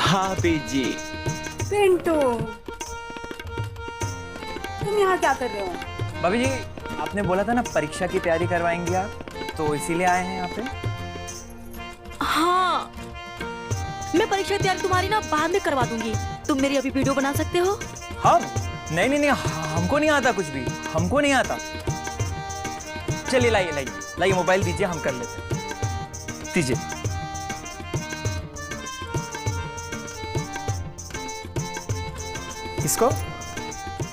भाभी जी। पिंटू, तुम यहाँ क्या कर रहे हो? भाभी जी, आपने बोला था ना परीक्षा की तैयारी करवाएंगी आप, तो इसीलिए आए हैं यहाँ पे। हाँ, मैं परीक्षा तैयारी तुम्हारी ना बाद में करवा दूंगी। तुम मेरी अभी वीडियो बना सकते हो? हम? नहीं नहीं नहीं, हमको नहीं आता कुछ भी, हमको नहीं आता। चलिए लाइए लाइए लाइए, मोबाइल दीजिए, हम कर लेते हैं। दीजिए।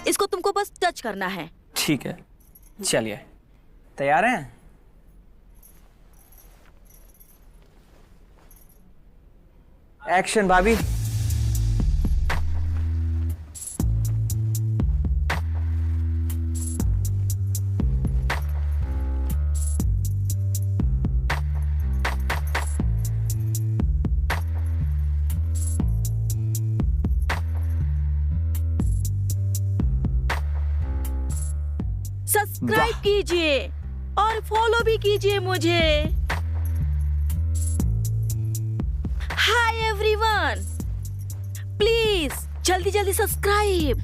इसको तुमको बस टच करना है। ठीक है, चलिए। तैयार हैं? एक्शन भाभी। सब्सक्राइब कीजिए और फॉलो भी कीजिए मुझे। हाय एवरीवन, प्लीज जल्दी जल्दी सब्सक्राइब।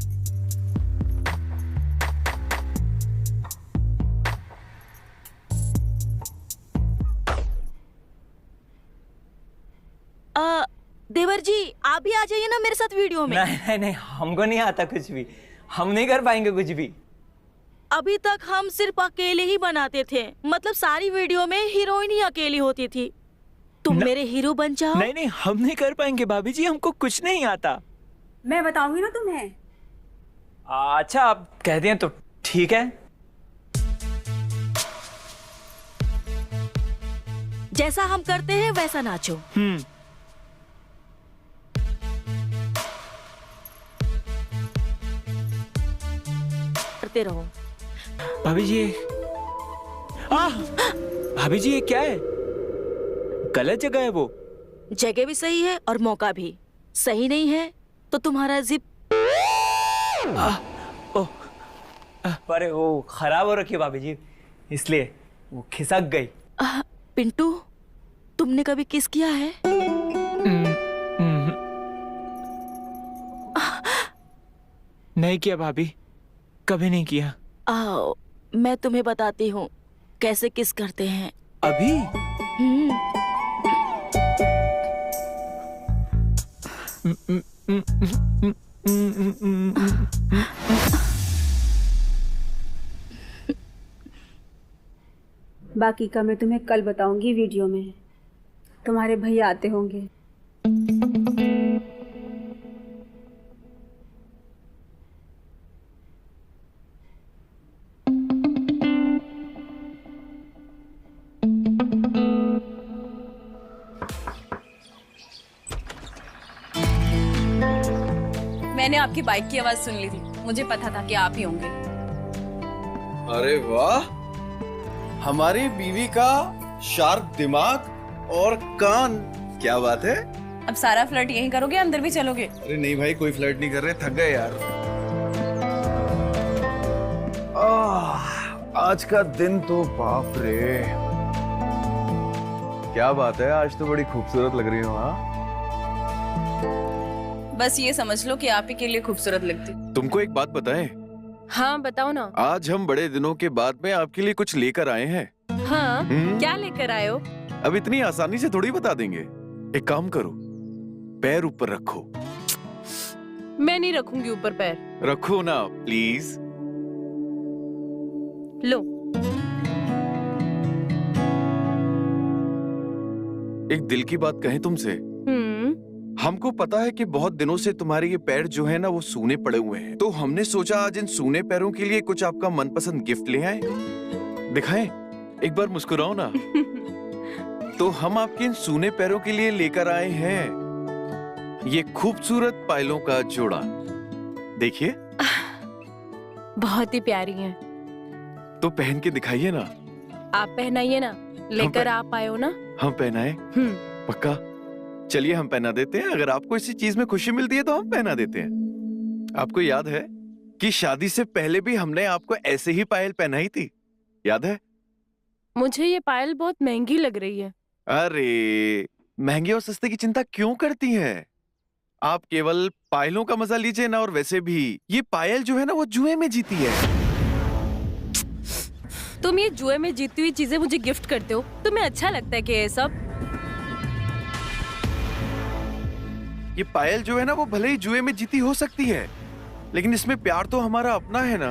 देवर जी, आप भी आ जाइए ना मेरे साथ वीडियो में। नहीं नहीं नहीं, हमको नहीं आता कुछ भी, हम नहीं कर पाएंगे कुछ भी। अभी तक हम सिर्फ अकेले ही बनाते थे, मतलब सारी वीडियो में हीरोइन ही अकेली होती थी। तुम मेरे हीरो बन जाओ। नहीं नहीं, हम नहीं कर पाएंगे भाभी जी, हमको कुछ नहीं आता। मैं बताऊंगी ना तुम्हें। अच्छा, आप कह दिए तो ठीक है। जैसा हम करते हैं वैसा नाचो। करते रहो। भाभी जी, भाभी जी, ये क्या है? गलत जगह है वो। जगह भी सही है और मौका भी सही नहीं है, तो तुम्हारा जिप अरे वो खराब हो रखी है भाभी जी, इसलिए वो खिसक गई। पिंटू, तुमने कभी किस किया है? नहीं किया भाभी, कभी नहीं किया। आओ, मैं तुम्हें बताती हूँ कैसे किस करते हैं। अभी? बाकी का मैं तुम्हें कल बताऊंगी वीडियो में। तुम्हारे भैया आते होंगे। मैंने आपकी बाइक की आवाज सुन ली थी, मुझे पता था कि आप ही होंगे। अरे वाह, हमारी बीवी का शार्प दिमाग और कान, क्या बात है। अब सारा फ्लर्ट यहीं करोगे, अंदर भी चलोगे? अरे नहीं भाई, कोई फ्लर्ट नहीं कर रहे, थक गए यार। आज का दिन तो बाप रे, क्या बात है, आज तो बड़ी खूबसूरत लग रही हो। हाँ, बस ये समझ लो कि आप ही के लिए खूबसूरत लगती। तुमको एक बात बताएं? हाँ बताओ ना। आज हम बड़े दिनों के बाद में आपके लिए कुछ लेकर आए हैं। हाँ, क्या लेकर आए हो? अब इतनी आसानी से थोड़ी बता देंगे। एक काम करो, पैर ऊपर रखो। मैं नहीं रखूंगी ऊपर पैर। रखो ना प्लीज। लो। एक दिल की बात कहें तुमसे? हमको पता है कि बहुत दिनों से तुम्हारे ये पैर जो है ना वो सूने पड़े हुए हैं, तो हमने सोचा आज इन सूने पैरों के लिए कुछ आपका मनपसंद गिफ्ट ले आए। दिखाएं, एक बार मुस्कुराओ ना। तो हम आपके इन सूने पैरों के लिए लेकर आए हैं ये खूबसूरत पायलों का जोड़ा। देखिए, बहुत ही प्यारी हैं। तो पहन के दिखाइए ना। आप पहनाइए ना, लेकर आप आए हो ना। हम पहनाए? पक्का? चलिए हम पहना देते हैं। अगर आपको इसी चीज में खुशी मिलती है तो हम पहना देते हैं। आपको याद है कि शादी से पहले भी हमने आपको ऐसे ही पायल पहनाई थी, याद है? मुझे ये पायल बहुत महंगी लग रही है। अरे, महंगे और सस्ते की चिंता क्यों करती हैं? आप केवल पायलों का मजा लीजिए ना। और वैसे भी ये पायल जो है ना वो जुए में जीती है। तुम ये जुए में जीती हुई चीजें मुझे गिफ्ट करते हो, तुम्हें अच्छा लगता है कि ये सब? ये पायल जो है ना वो भले ही जुए में जीती हो सकती है, लेकिन इसमें प्यार तो हमारा अपना है ना।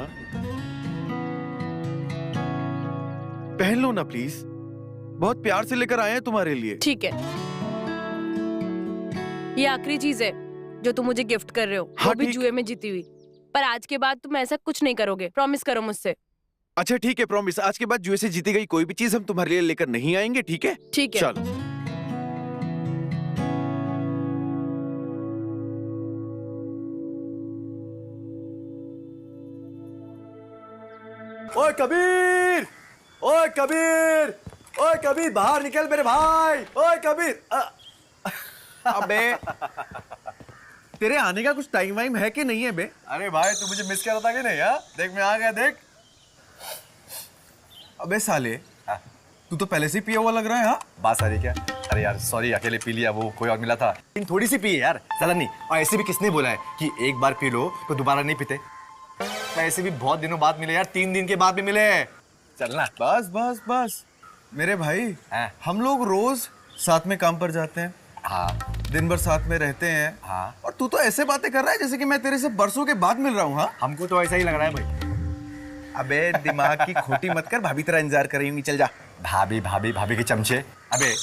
पहन लो ना प्लीज, बहुत प्यार से लेकर आए हैं तुम्हारे लिए। ठीक है, ये आखिरी चीज है जो तुम मुझे गिफ्ट कर रहे हो। हाँ, वो भी ठीक। जुए में जीती हुई। पर आज के बाद तुम ऐसा कुछ नहीं करोगे, प्रॉमिस करो मुझसे। अच्छा ठीक है, प्रॉमिस। आज के बाद जुए से जीती गई कोई भी चीज हम तुम्हारे लिए लेकर नहीं आएंगे, ठीक है? ठीक है। चलो। ओए कबीर, ओए कबीर, ओए कबीर, बाहर निकल मेरे भाई। ओए कबीर। अबे तेरे आने का कुछ टाइम वाइम है कि नहीं है बे? अरे भाई, तू मुझे मिस कर रहा था कि नहीं? हाँ, देख मैं आ गया, देख। अबे साले, तू तो पहले से ही पिया हुआ लग रहा है। हाँ, बात सारी क्या? अरे यार सॉरी, अकेले पी लिया, वो कोई और मिला था। लेकिन थोड़ी सी पी यार, ज्यादा नहीं। और ऐसे भी किसने बोला है कि एक बार पी लो तो दोबारा नहीं पीते? ऐसे भी बहुत दिनों बाद मिले यार, 3 दिन के बाद भी मिले। चलना। बस बस बस मेरे भाई, हम लोग रोज साथ में काम पर जाते हैं। हाँ, दिन भर साथ में रहते हैं। हाँ। और तू तो ऐसे बातें कर रहा है जैसे कि मैं तेरे से बरसों के बाद मिल रहा हूँ। हाँ, हमको तो ऐसा ही लग रहा है भाई। अबे दिमाग की खोटी मत कर, भाभी तेरा इंतजार कर रही होंगी। चल जा। भाभी भाभी भाभी के चमचे। अबे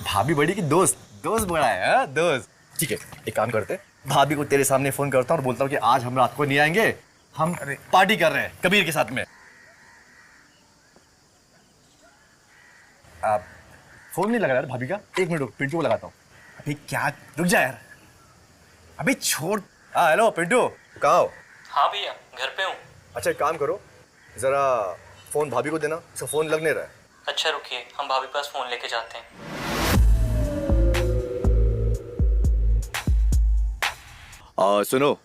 भाभी बड़ी की दोस्त, दोस्त बड़ा है। हाँ? दोस्त। ठीक है, एक काम करते, भाभी को तेरे सामने फोन करता हूँ और बोलता हूँ कि आज हम रात को नहीं आएंगे, हम पार्टी कर रहे हैं कबीर के साथ में। आप फोन नहीं लगा यार भाभी का? 1 मिनट रुक, पिंटू को लगाता हूँ। अभी क्या, रुक जा यार। अभी छोड़। हाँ हेलो पिंटू, कहाँ हो? हाँ भैया, घर पे हूँ। अच्छा एक काम करो, जरा फोन भाभी को देना, उसका फोन लग नहीं रहा है। अच्छा रुकिए, हम भाभी पास फोन लेके जाते हैं। सुनो,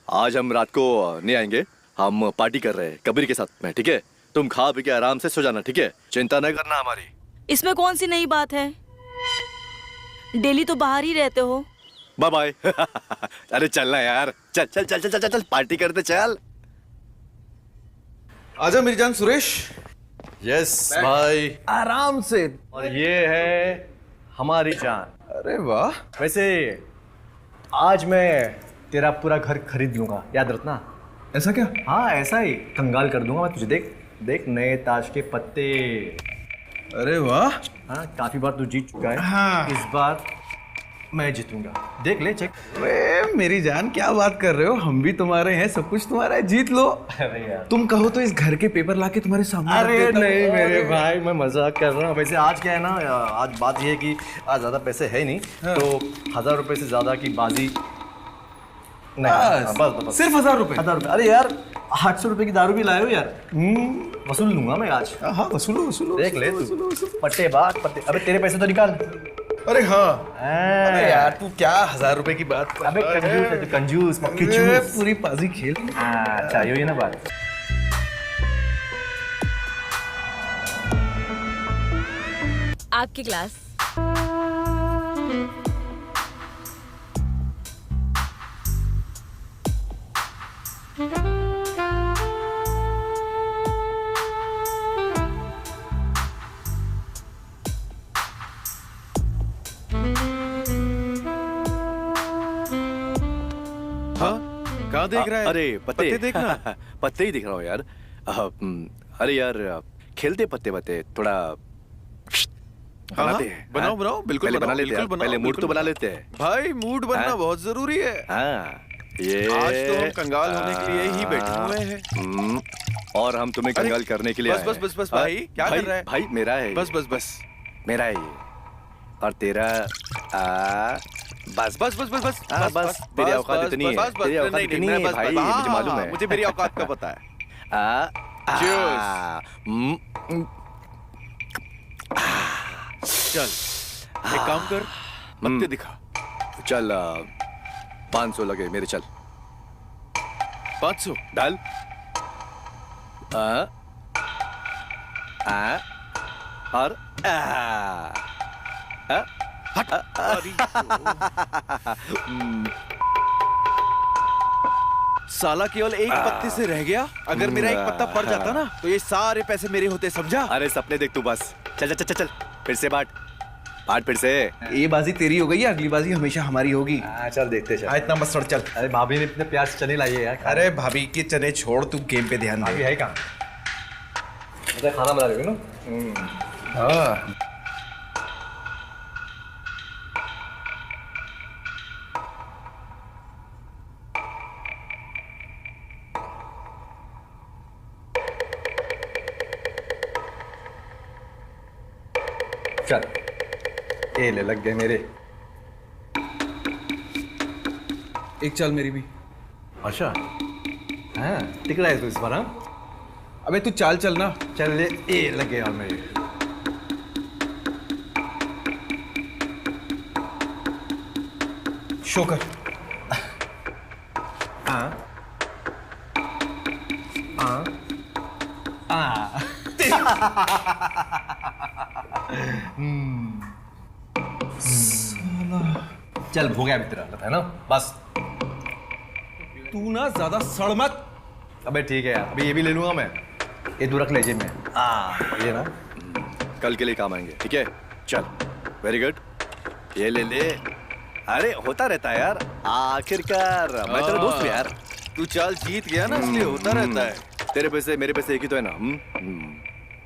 आज हम रात को नहीं आएंगे, हम पार्टी कर रहे हैं कबीर के साथ में, ठीक है? तुम खा पी के आराम से सो जाना, ठीक है? चिंता नहीं करना हमारी। इसमें कौन सी नई बात है? डेली तो बाहर ही रहते हो। Bye bye. अरे चलना यार, चल चल चल चल चल चल, पार्टी करते चल। आजा मेरी जान सुरेश। यस भाई, आराम से। और ये है हमारी जान। अरे वाह। वैसे आज मैं तेरा पूरा घर खरीद लूंगा, याद रखना। ऐसा क्या? हाँ ऐसा ही, कंगाल कर दूंगा मैं तुझे। देख देख, नए ताश के पत्ते। अरे वाह। हाँ, काफी बार तू जीत चुका है। हाँ। इस बार मैं जीतूंगा, देख ले, चेक। अरे मेरी जान, क्या बात कर रहे हो? हम भी तुम्हारे हैं, सब कुछ तुम्हारा है, जीत लो। अरे यार, तुम कहो तो इस घर के पेपर लाके तुम्हारे सामने अरे रख देता हूं। नहीं मेरे भाई, मैं मजाक कर रहा हूँ। वैसे आज क्या है ना, आज बात ये है कि आज ज्यादा पैसे है नहीं, तो 1000 रुपए से ज्यादा की बाजी नहीं बस सिर्फ 1000 रुपए। 1000 रुपए। अरे यार 800 रुपए की दारू भी लाए हो यार। वसूल लूंगा मैं आज। हाँ वसूलो वसूलो। देख ले तू। पट्टे बात पट्टे। अबे तेरे पैसे तो निकाल। अरे हाँ। अरे यार तू क्या 1000 रुपए की बात कर अबे रहा है? कंजूस है तू, कंजूस मक्खी ए, चूस। पूरी पाजी खेल। अच्छा ये ना बात। आपकी क्लास। हाँ कहाँ देख रहा है? अरे पत्ते देखना। पत्ते ही दिख रहा हूँ यार। अरे यार खेलते पत्ते पत्ते थोड़ा हाँ, बनाते हैं। बनाओ हाँ? बनाओ बिल्कुल पहले बनाओ, बना लेते हैं। बिल्कुल बनाओ, पहले मूड तो बिल्कुल बना बनाओ। लेते हैं। भाई मूड बनना हाँ? बहुत जरूरी है। हाँ ये आज तो हम कंगाल होने के लिए ही बैठे हुए हैं। और हम तुम्हें अरे, कंगाल करने के लिए बस आए बस हैं। बस बस हाँ? भाई क्या कर रहा है? भाई मेरा है बस बस बस मेरा है ये। और तेरा बस बस बस बस बस हाँ, बस तेरी औकात इतनी है। तेरी औकात इतनी है भाई, मुझे मालूम है। मुझे मेरी औकात का पता है। चल एक काम कर पत्ते दिखा। चल 500 लगे मेरे, चल 500 डाल। और साला केवल एक पत्ते से रह गया। अगर मेरा एक पत्ता पड़ जाता ना तो ये सारे पैसे मेरे होते, समझा? अरे सपने देख तू बस। चल चल चल चल फिर से बांट फिर से। ये बाजी तेरी हो गई है, अगली बाजी हमेशा हमारी होगी। चल देखते चल। इतना मत सड़ चल। अरे भाभी ने इतने प्यार से चने लाई है यार। अरे भाभी के चने छोड़, तू गेम पे ध्यान भाभी दे। है कहाँ? मतलब खाना बना रही हो ना? हाँ चल ये ले लग गए मेरे। एक चल मेरी भी। अच्छा हाँ टिक रहा है तू इस बार? हाँ अबे तू चाल चल ना। चल ले ये लग गए यार मेरे। शो कर। हाँ हाँ हाँ चल हो गया तेरा है ना बस। तू ना ज्यादा सड़ मत। अबे ठीक है यार, अभी ये भी ले लूंगा मैं। ये तू रख ले जेब में। ये ना कल के लिए काम आएंगे, ठीक है? चल वेरी गुड, ये ले ले। अरे होता रहता है यार, आखिरकार मैं तेरा दोस्त हूँ यार। तू चाल जीत गया ना इसलिए होता रहता है। तेरे पैसे मेरे पैसे एक ही तो है ना।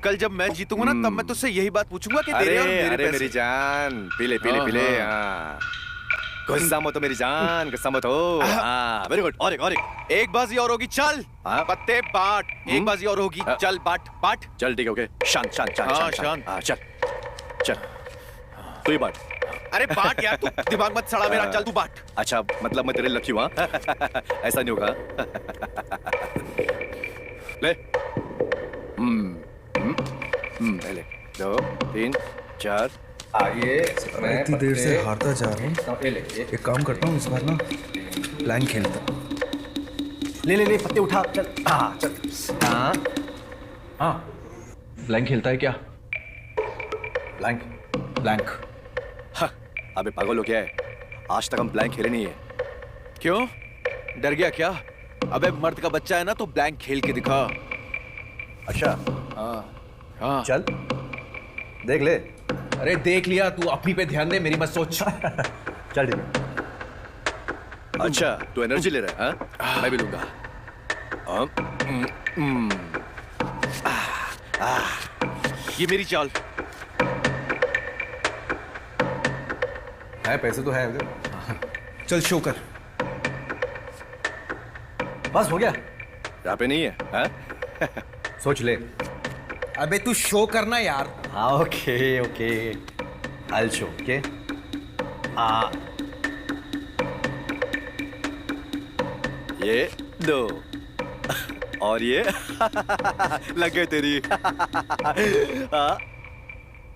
कल जब मैं जीतूंगा ना तब मैं तुझसे यही बात पूछूंगा कि अरे तेरे और मेरे अरे पैसे। मेरी जान पीले पीले हाँ, पीले। हाँ। हाँ गुस्सा मत हो मेरी जान, गुस्सा मत हो। हाँ वेरी गुड। और एक एक बाजी और होगी, चल हाँ? पत्ते बांट। एक बाजी और होगी, हाँ। चल बांट बांट। चल ठीक है ओके। शांत शांत शांत हाँ, शांत शांत। हाँ चल चल तू ही बांट। अरे बांट यार, तू दिमाग मत सड़ा मेरा, चल तू बांट। अच्छा मतलब मैं तेरे लकी हूँ हाँ? ऐसा नहीं होगा। ले ले 2 3 4। आइए इतनी देर से हारता जा रहा हूँ। ये ले ये एक काम करता हूँ इस बार ना ब्लैंक खेलता हूँ। ले ले ले पत्ते उठा चल। हाँ चल हाँ हाँ ब्लैंक खेलता है क्या? Blank blank. हाँ, अबे पागल हो क्या है? आज तक हम ब्लैंक खेले नहीं है। क्यों डर गया क्या? अबे मर्द का बच्चा है ना तो ब्लैंक खेल के दिखा। अच्छा हाँ चल देख ले। अरे देख लिया, तू अपनी पे ध्यान दे, मेरी मत सोच। चल ठीक है। अच्छा तू एनर्जी ले रहा है हाँ? मैं भी लूंगा। ये मेरी चाल। है पैसे तो है चल शो कर। बस हो गया। यहाँ पे नहीं है हाँ? सोच ले। अबे तू शो करना यार। हाँ okay okay I show okay. ये 2 और ये लग गए तेरी। हाँ,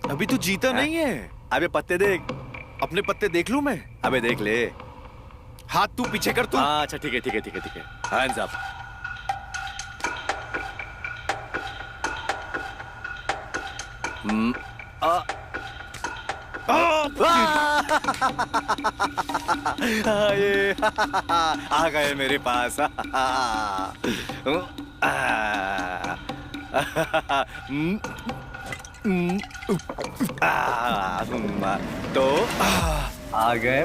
अभी तू जीता नहीं है। अबे पत्ते देख। अपने पत्ते देख लूं मैं? अबे देख ले। हाथ तू पीछे कर तू। हाँ अच्छा ठीक है ठीक है ठीक है ठीक है। Hands up. ये आ गए मेरे पास। तो आ गए।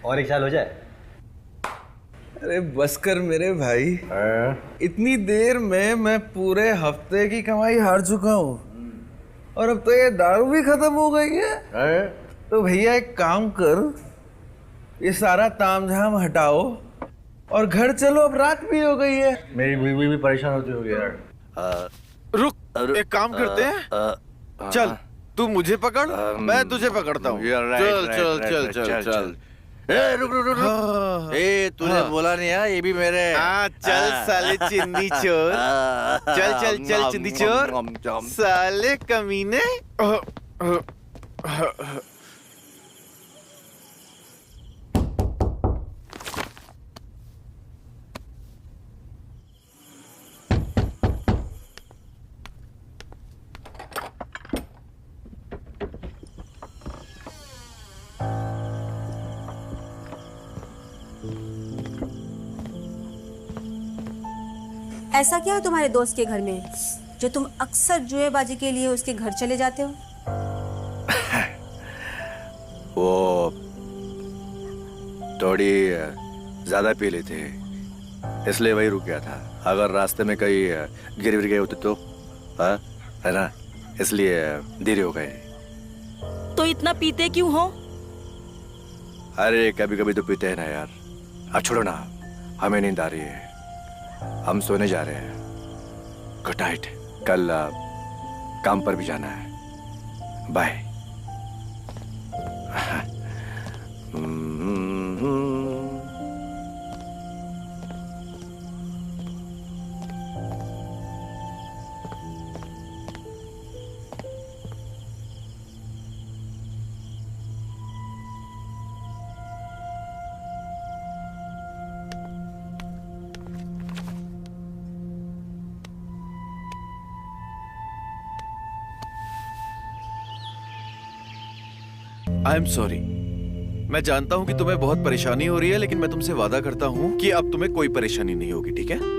और एक साल हो जाए। अरे बस कर मेरे भाई, इतनी देर में मैं पूरे हफ्ते की कमाई हार चुका हूँ और अब तो ये दारू भी खत्म हो गई है। तो भैया एक काम कर, ये सारा तामझाम हटाओ और घर चलो, अब रात भी हो गई है। मेरी बीवी भी परेशान होती होगी यार। रुक, एक काम करते हैं, चल तू मुझे पकड़, मैं तुझे पकड़ता हूँ। चल चल चल चल चल। रुक रुक रुक। ए तूने बोला नहीं है ये भी मेरे। हाँ चल साले चिंदी चोर, चल चल चल चिंदी चोर, साले कमीने। ऐसा क्या है तुम्हारे दोस्त के घर में जो तुम अक्सर जुएबाजी के लिए उसके घर चले जाते हो? वो थोड़ी ज्यादा पी ली थी, इसलिए वही रुक गया था। अगर रास्ते में कहीं गिर गिर गए होते तो, है ना, इसलिए देरी हो गई। तो इतना पीते क्यों हो? अरे कभी कभी तो पीते हैं ना यार। अब छोड़ो ना, हमें नींद आ रही है, हम सोने जा रहे हैं। Good night. कल काम पर भी जाना है। बाय। I am sorry. मैं जानता हूं कि तुम्हें बहुत परेशानी हो रही है, लेकिन मैं तुमसे वादा करता हूं कि अब तुम्हें कोई परेशानी नहीं होगी, ठीक है?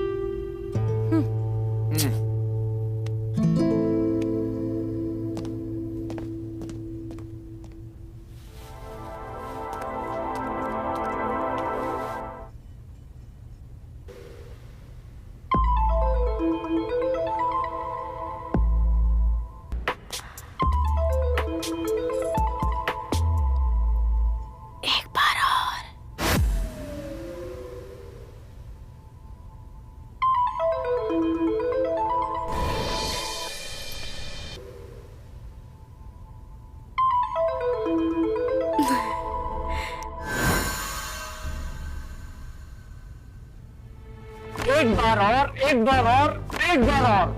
एक बार और, एक बार और, एक बार और।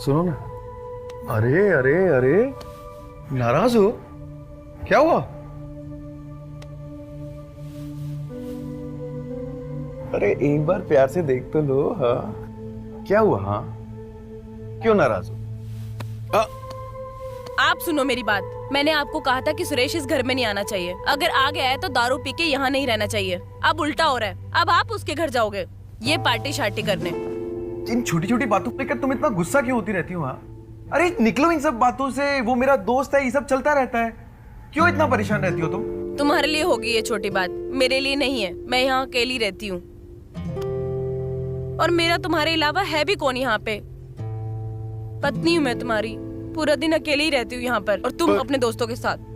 सुनो ना। अरे अरे अरे, नाराज हो? क्या हुआ? अरे एक बार प्यार से देख तो लो। हाँ क्या हुआ? हाँ क्यों नाराज हो? आप सुनो मेरी बात। मैंने आपको कहा था कि सुरेश इस घर में नहीं आना चाहिए। अगर आ गया है तो दारू पी के यहाँ नहीं रहना चाहिए। अब उल्टा हो रहा है, अब आप उसके घर जाओगे ये पार्टी शार्टी करने। इन छोटी छोटी बातों पर तुम इतना गुस्सा क्यों होती रहती हो? हाँ अरे निकलो इन सब बातों से, वो मेरा दोस्त है, ये सब चलता रहता है। क्यों इतना परेशान रहती हो तुम? तुम्हारे लिए होगी ये छोटी बात, मेरे लिए नहीं है। मैं यहाँ अकेली रहती हूँ। और मेरा तुम्हारे अलावा है भी कौन यहाँ पे? पत्नी हूँ मैं तुम्हारी, पूरा दिन अकेले ही रहती हूँ यहाँ पर, और तुम अपने दोस्तों के साथ।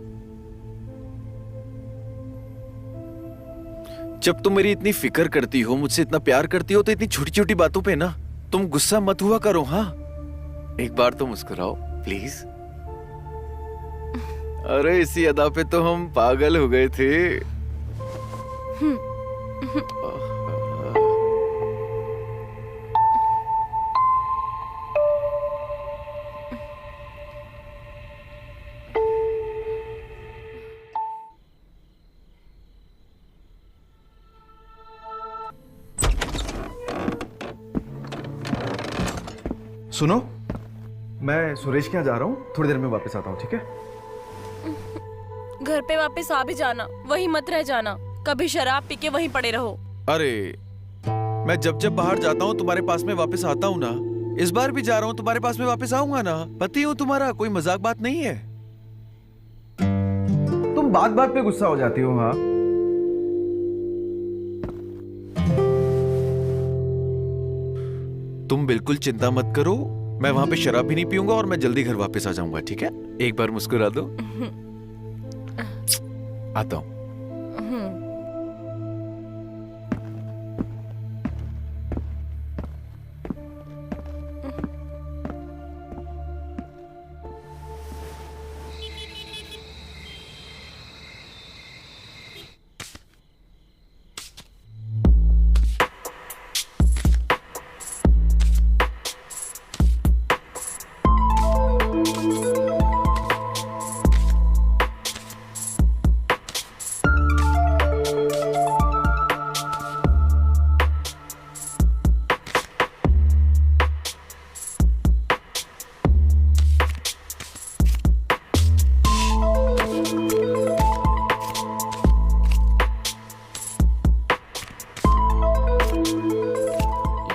जब तुम मेरी इतनी फिक्र करती हो, मुझसे इतना प्यार करती हो, तो इतनी छोटी छोटी बातों पे ना तुम गुस्सा मत हुआ करो। हाँ, एक बार तो मुस्कुराओ प्लीज। अरे इसी अदा पे तो हम पागल हो गए थे। सुनो, मैं सुरेश के यहाँ जा रहा हूँ, थोड़ी देर में वापस आता हूँ, ठीक है? घर पे वापस आ भी जाना, वहीं मत रह जाना। कभी शराब पी के वहीं पड़े रहो। अरे मैं जब जब बाहर जाता हूँ तुम्हारे पास में वापस आता हूँ ना। इस बार भी जा रहा हूँ, तुम्हारे पास में वापस आऊंगा ना। पति हूँ तुम्हारा, कोई मजाक बात नहीं है। तुम बात बात पे गुस्सा हो जाती हो। हाँ, तुम बिल्कुल चिंता मत करो, मैं वहां पे शराब भी नहीं पीऊंगा और मैं जल्दी घर वापस आ जाऊंगा, ठीक है? एक बार मुस्कुरा दो। आता हूं।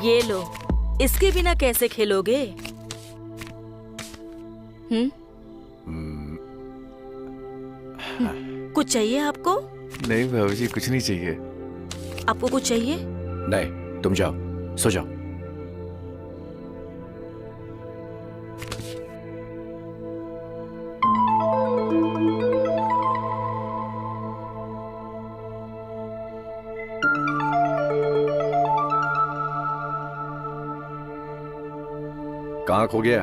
ये लो, इसके बिना कैसे खेलोगे? कुछ चाहिए आपको? नहीं भाभी जी, कुछ नहीं चाहिए। आपको कुछ चाहिए? नहीं, तुम जाओ, सो जाओ। कहाँ खो गया?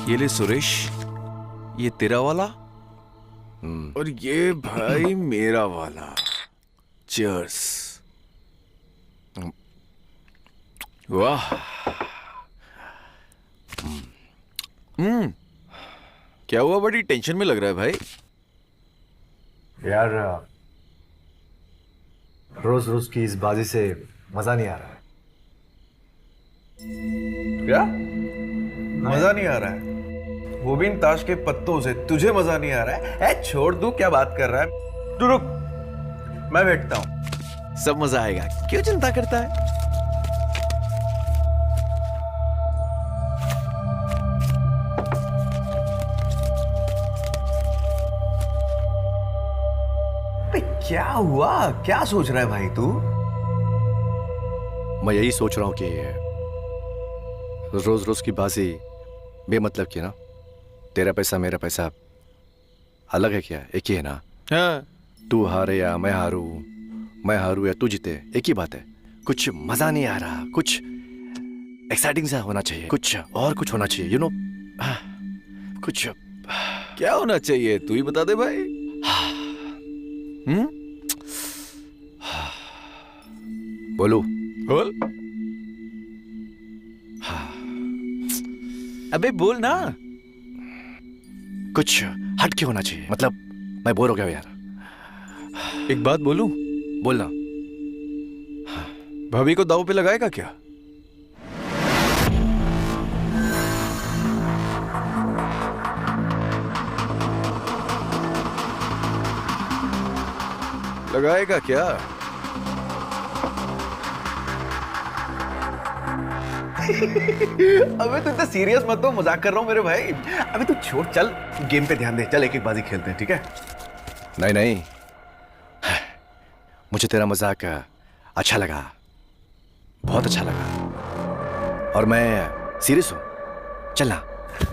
ये ले सुरेश, ये तेरा वाला और ये भाई मेरा वाला। चीयर्स। वाह। क्या हुआ, बड़ी टेंशन में लग रहा है भाई? यार रोज रोज की इस बाजी से मजा नहीं आ रहा है। क्या मजा नहीं आ रहा है? वो भी इन ताश के पत्तों से तुझे मजा नहीं आ रहा है? ए, छोड़ दू, क्या बात कर रहा है? तू रुक, मैं बैठता हूं। सब मजा आएगा, क्यों चिंता करता है? क्या हुआ? क्या सोच रहा है भाई तू? मैं यही सोच रहा हूँ कि रोज रोज की बाजी बेमतलब की ना। तेरा पैसा मेरा पैसा अलग है क्या? एक ही है ना? हाँ। तू हारे या मैं हारू या तू जीते, एक ही बात है। कुछ मजा नहीं आ रहा, कुछ एक्साइटिंग सा होना चाहिए, कुछ और कुछ होना चाहिए, यू नो। कुछ क्या होना चाहिए, तू ही बता दे भाई। बोलू? बोल। अबे बोल ना। कुछ हट के होना चाहिए, मतलब मैं बोर हो गया यार। एक बात बोलूं? बोलना। भाभी को दाव पे लगाएगा क्या? लगाएगा क्या? अबे तू इतना सीरियस मत हो, मजाक कर रहा हूँ मेरे भाई। अबे तू छोड़, चल गेम पे ध्यान दे, चल एक एक बाजी खेलते हैं, ठीक है? नहीं नहीं, मुझे तेरा मजाक अच्छा लगा। बहुत अच्छा लगा और मैं सीरियस हूँ। चलना।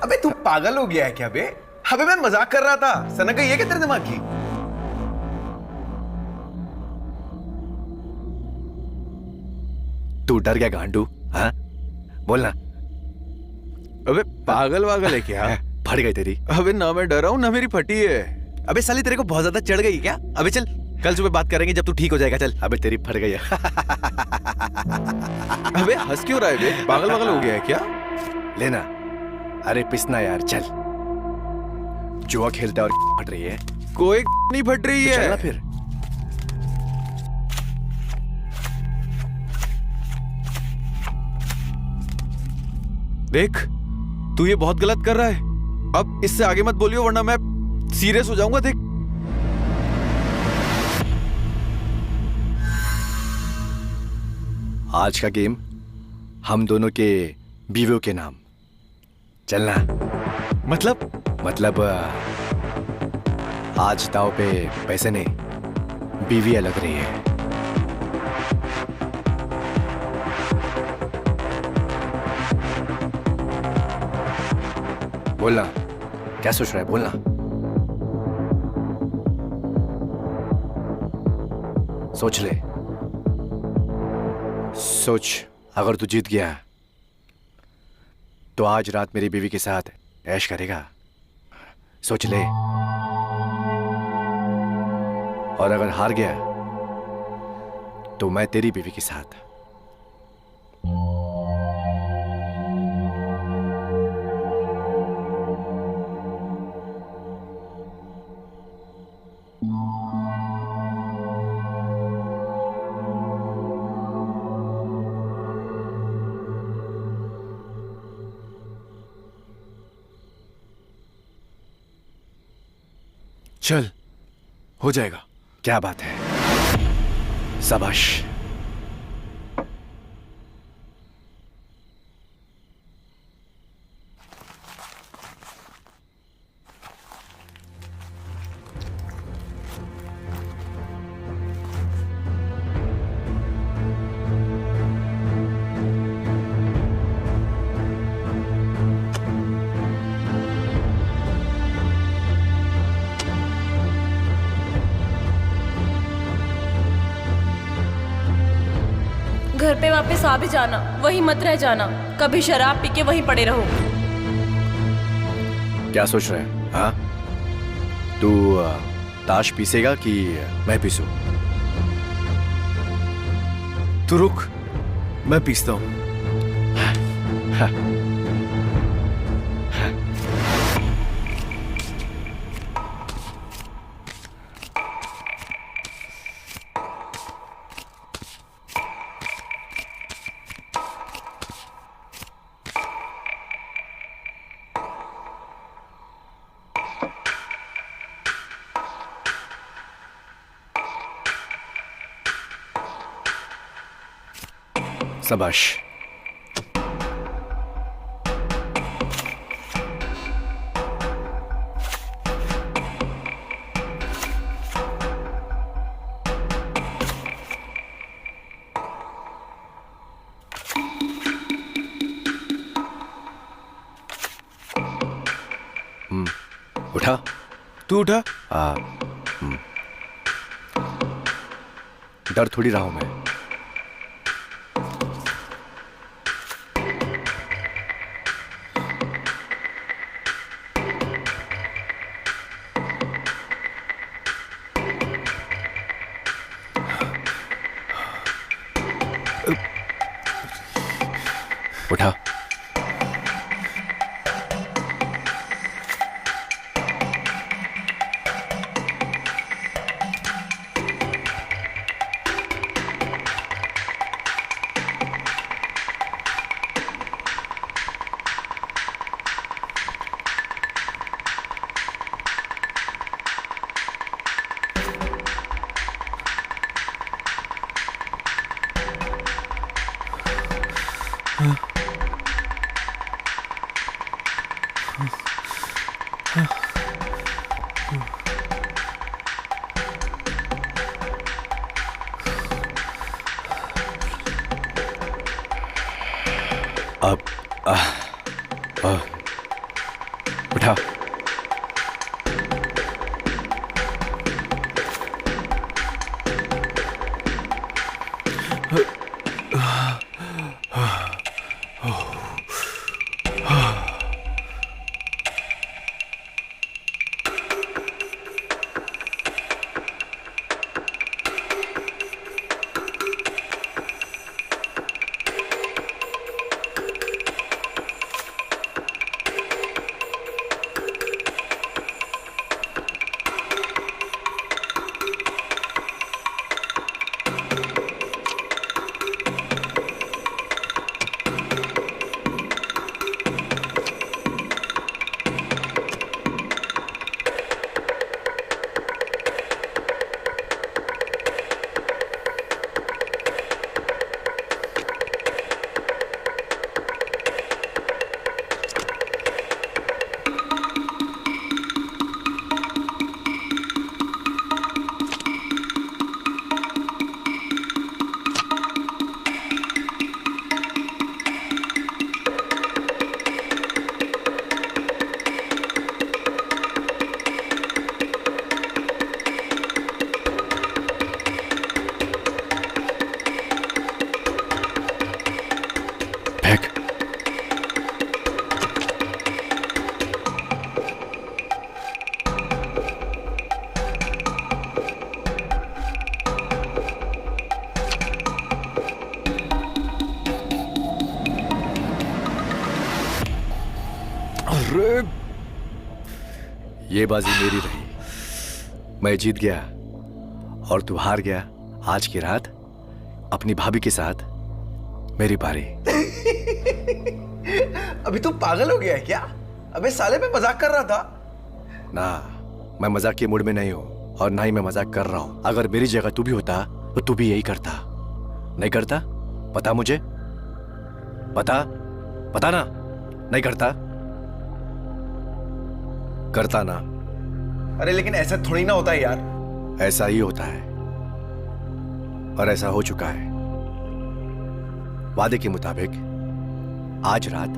अबे तू पागल हो गया है क्या बे? अबे मैं मजाक कर रहा था। सनक गई है क्या तेरे दिमाग की? तू डर गया गांडू? हाँ बोलना। अबे पागल वागल है क्या? फट गई तेरी। अबे ना मैं डरा हूं ना मेरी फटी है। अबे साली तेरे को बहुत ज्यादा चढ़ गई क्या? अबे चल कल सुबह बात करेंगे जब तू ठीक हो जाएगा। चल। अबे तेरी फट गई है। अबे हंस क्यों रहा है बे? पागल वागल हो गया है क्या? लेना। अरे पिसना यार चल। जुआ खेलता और फट रही है। कोई नहीं फट रही है। चलना फिर। देख तू ये बहुत गलत कर रहा है। अब इससे आगे मत बोलियो वरना मैं सीरियस हो जाऊंगा। देख आज का गेम हम दोनों के बीवियों के नाम। चलना। मतलब आज दाव पे पैसे नहीं, बीवियां लग रही है। बोलना। क्या सोच रहा है? बोलना। सोच ले। सोच, अगर तू जीत गया तो आज रात मेरी बीवी के साथ ऐश करेगा। सोच ले। और अगर हार गया तो मैं तेरी बीवी के साथ। चल हो जाएगा। क्या बात है, शाबाश। घर पे वापस आ भी जाना, वहीं मत रह जाना। कभी शराब पी के वहीं पड़े रहो। क्या सोच रहे हैं? हाँ, तू ताश पीसेगा कि मैं पीसूं? तू रुक, मैं पीसता हूं। शाबाश। उठा। तू उठा। डर थोड़ी रहा हूं मैं। उठा। अब उठा। ये बाजी मेरी रही, मैं जीत गया और तू हार गया। आज की रात अपनी भाभी के साथ मेरी बारी। अभी तू पागल हो गया है क्या? अबे साले, मैं मजाक कर रहा था ना। मैं मजाक के मूड में नहीं हूं और ना ही मैं मजाक कर रहा हूं। अगर मेरी जगह तू भी होता तो तू भी यही करता। नहीं करता? पता मुझे, पता ना। नहीं करता ना। अरे लेकिन ऐसा थोड़ी ना होता है यार। ऐसा ही होता है और ऐसा हो चुका है। वादे के मुताबिक आज रात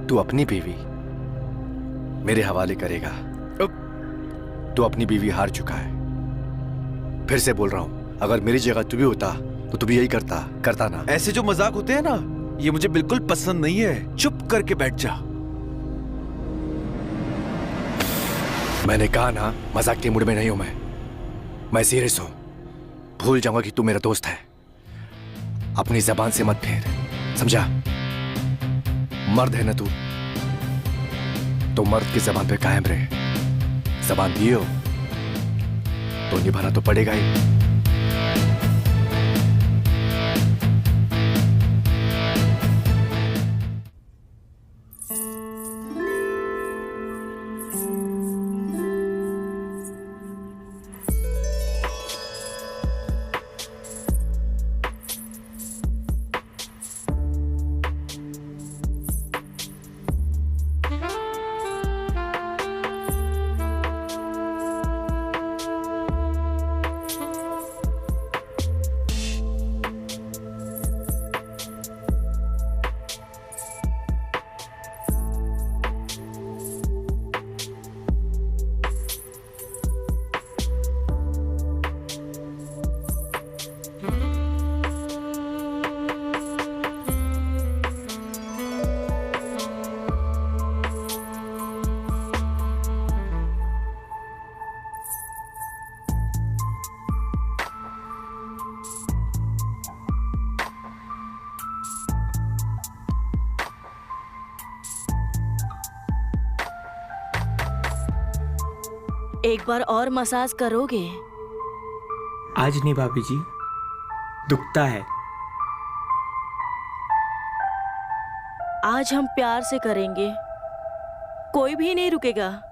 तू अपनी बीवी मेरे हवाले करेगा। तू अपनी बीवी हार चुका है। फिर से बोल रहा हूं, अगर मेरी जगह तू भी होता तो तू भी यही करता ना। ऐसे जो मजाक होते हैं ना, ये मुझे बिल्कुल पसंद नहीं है। चुप करके बैठ जा। मैंने कहा ना, मजाक के मूड में नहीं हूं मैं सीरियस हूं। भूल जाऊंगा कि तू मेरा दोस्त है। अपनी जबान से मत फेर, समझा? मर्द है ना तू, तो मर्द की जबान पे कायम रहे। जबान दिए हो तो निभाना तो पड़ेगा ही। एक बार और मसाज करोगे? आज नहीं भाभी जी, दुखता है। आज हम प्यार से करेंगे, कोई भी नहीं रुकेगा।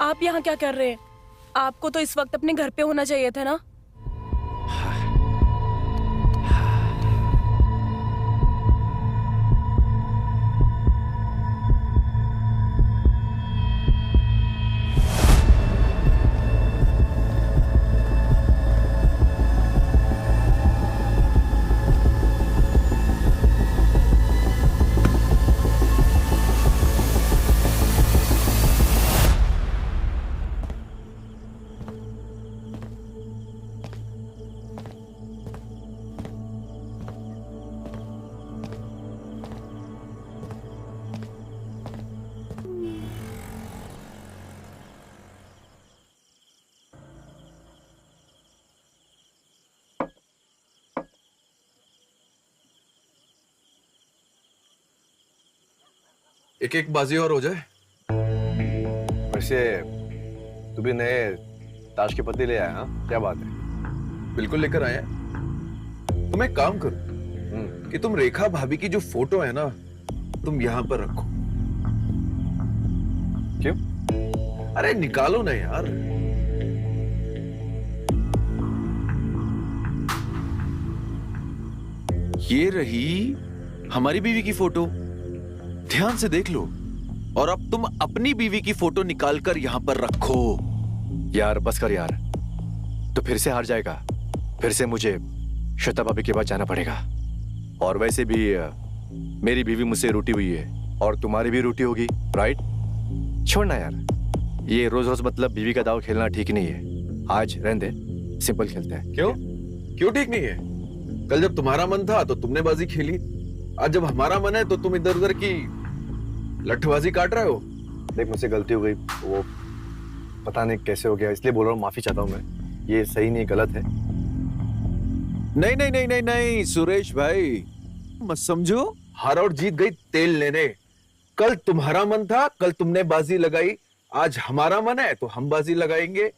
आप यहाँ क्या कर रहे हैं? आपको तो इस वक्त अपने घर पे होना चाहिए था ना। एक एक बाजी और हो जाए। वैसे तू भी नए ताश के पत्ते ले आया? हाँ, क्या बात है? बिल्कुल लेकर आए हैं। तुम एक काम करो कि तुम रेखा भाभी की जो फोटो है ना, तुम यहां पर रखो। क्यों? अरे निकालो ना यार। ये रही हमारी बीवी की फोटो, ध्यान से देख लो। और अब तुम अपनी बीवी की फोटो निकालकर यहां पर रखो। यार बस कर यार, तो फिर से हार जाएगा। फिर से मुझे श्वेता भाभी के पास जाना पड़ेगा। और वैसे भी मेरी बीवी मुझसे रूठी हुई है और तुम्हारी भी रूठी होगी, राइट? छोड़ना यार, ये रोज रोज मतलब बीवी का दाव खेलना ठीक नहीं है। आज रहने दे, सिंपल खेलते हैं। क्यों? क्यों ठीक नहीं है? कल जब तुम्हारा मन था तो तुमने बाजी खेली, आज जब हमारा मन है तो तुम इधर उधर की लठबाजी काट रहे हो। देख, मुझसे गलती हो गई, वो पता नहीं कैसे हो गया, इसलिए बोल रहा हूँ, माफी चाहता हूँ मैं। ये सही नहीं, गलत है। नहीं नहीं नहीं नहीं नहीं सुरेश भाई, मत समझो। हार और जीत गई तेल लेने। कल तुम्हारा मन था, कल तुमने बाजी लगाई, आज हमारा मन है तो हम बाजी लगाएंगे।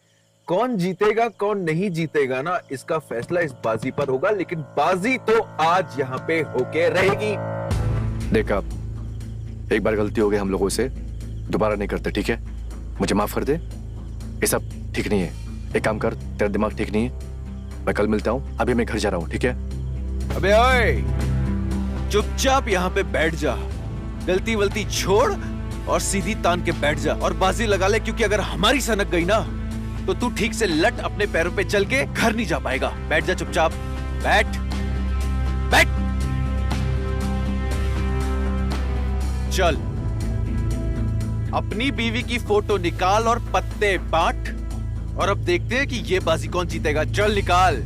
कौन जीतेगा कौन नहीं जीतेगा ना, इसका फैसला इस बाजी पर होगा, लेकिन बाजी तो आज यहाँ पे होके रहेगी। देखा, एक बार गलती हो गई हम लोगों से, दोबारा नहीं करते, ठीक है? मुझे माफ कर दे, ये सब ठीक नहीं है। एक काम कर, तेरा दिमाग ठीक नहीं है, मैं कल मिलता हूँ, अभी मैं घर जा रहा हूँ, ठीक है? अबे ओए, चुपचाप यहाँ पे बैठ जा, गलती वलती छोड़ और सीधी तान के बैठ जा और बाजी लगा ले, क्योंकि अगर हमारी सनक गई ना तो तू ठीक से लट अपने पैरों पे चल के घर नहीं जा पाएगा। बैठ जा चुपचाप, बैठ बैठ। चल, अपनी बीवी की फोटो निकाल और पत्ते बांट, और अब देखते हैं कि ये बाजी कौन जीतेगा। चल निकाल।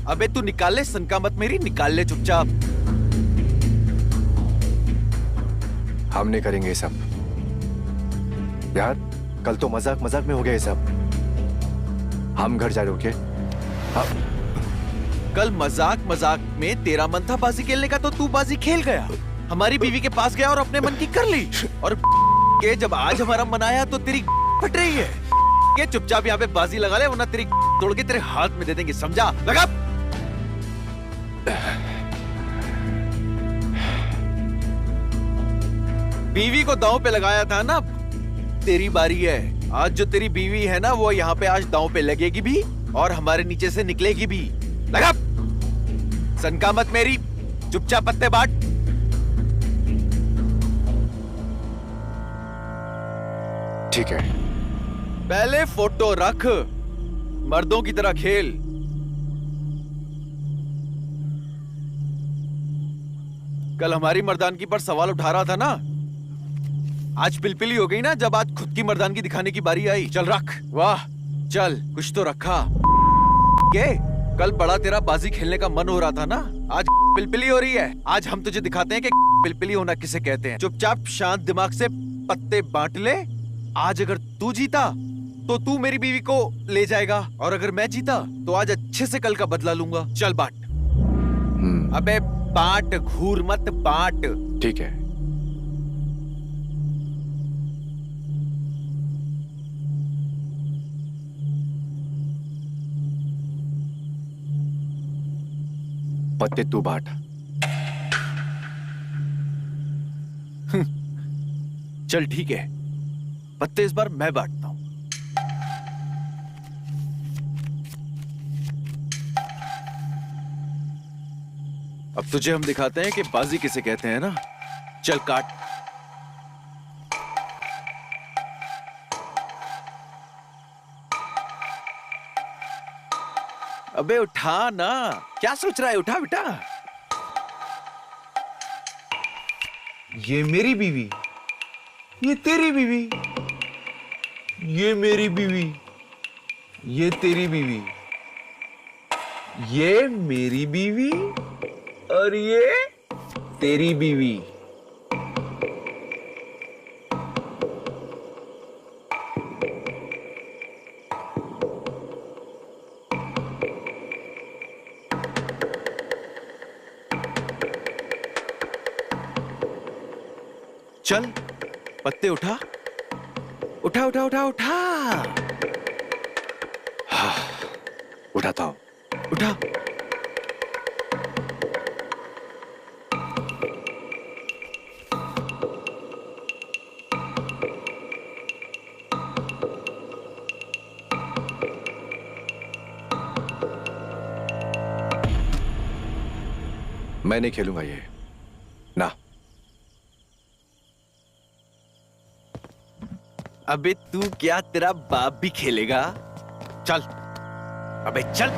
अबे तू निकाल ले, सनका मत मेरी, निकाल ले चुपचाप। हम नहीं करेंगे ये सब यार, कल तो मजाक मजाक में हो गया ये सब। हम घर जा रहे, ओके? कल मजाक मजाक में तेरा मन था बाजी खेलने का तो तू बाजी खेल गया, हमारी बीवी के पास गया और अपने मन की कर ली। और के जब आज हमारा मन आया तो तेरी फट रही है। ये चुपचाप यहाँ पे बाजी लगा ले, वरना तेरी तोड़ के तेरे हाथ में दे देंगे, समझा? लगा। बीवी को दांव पे लगाया था ना, तेरी बारी है। आज जो तेरी बीवी है ना, वो यहाँ पे आज दांव पे लगेगी भी और हमारे नीचे से निकलेगी भी। लगा। सनका मत मेरी, चुपचाप पत्ते बांट। ठीक है। पहले फोटो रख, मर्दों की तरह खेल। कल हमारी मर्दानगी पर सवाल उठा रहा था ना, आज पिलपिली हो गई ना जब आज खुद की मर्दानगी दिखाने की बारी आई। चल रख। वाह, चल कुछ तो रखा। के कल बड़ा तेरा बाजी खेलने का मन हो रहा था ना, आज पिलपिली हो रही है। आज हम तुझे दिखाते हैं कि पिलपिली होना किसे कहते हैं। चुपचाप शांत दिमाग से पत्ते बांट ले। आज अगर तू जीता तो तू मेरी बीवी को ले जाएगा, और अगर मैं जीता तो आज अच्छे से कल का बदला लूंगा। चल बांट। अबे बांट, घूर मत, बांट। ठीक है। पत्ते तू बांट। चल ठीक है, पत्ते इस बार मैं बांटता हूं। अब तुझे हम दिखाते हैं कि बाजी किसे कहते हैं ना। चल काट। अबे उठा ना, क्या सोच रहा है? उठा बेटा। ये मेरी बीवी, ये तेरी बीवी, ये मेरी बीवी, ये तेरी बीवी, ये मेरी बीवी और ये तेरी बीवी। चल पत्ते उठा, उठा उठा उठा उठा। उठाता हूँ। उठा। मैं नहीं खेलूंगा ये ना। अबे तू क्या, तेरा बाप भी खेलेगा? चल, अबे चल।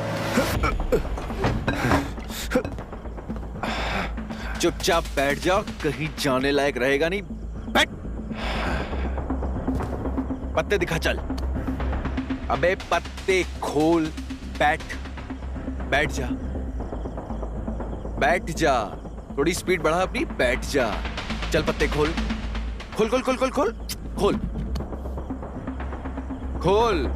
चुपचाप बैठ जाओ, कहीं जाने लायक रहेगा नहीं। बैठ। पत्ते दिखा। चल। अबे पत्ते खोल। बैठ। बैठ जा। बैठ जा। थोड़ी स्पीड बढ़ा अपनी। बैठ जा। चल पत्ते खोल। खोल खोल खोल खोल खोल खोल खोल।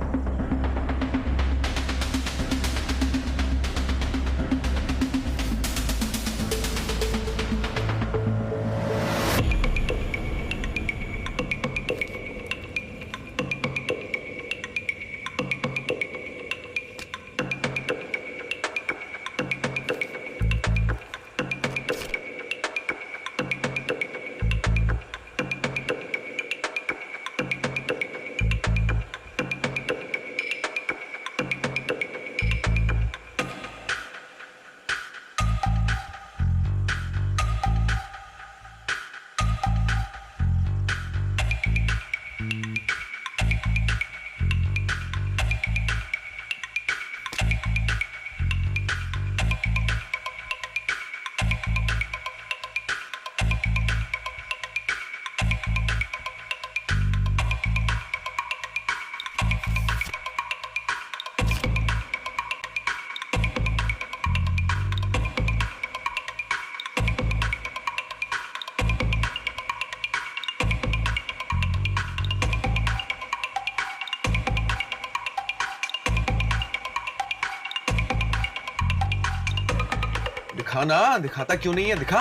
दिखा ना, दिखाता क्यों नहीं है? दिखा।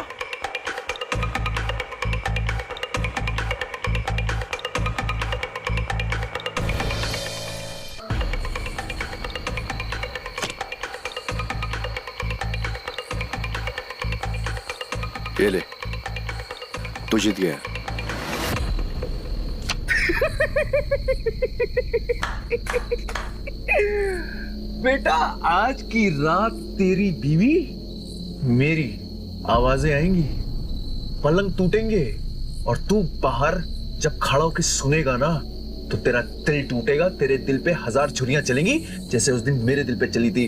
ये ले, तू जीत गया। बेटा आज की रात तेरी बीवी मेरी आवाजें आएंगी, पलंग टूटेंगे और तू बाहर जब खड़ा होकर सुनेगा ना तो तेरा दिल टूटेगा। तेरे दिल पे 1000 छुरियां चलेंगी जैसे उस दिन मेरे दिल पे चली थी।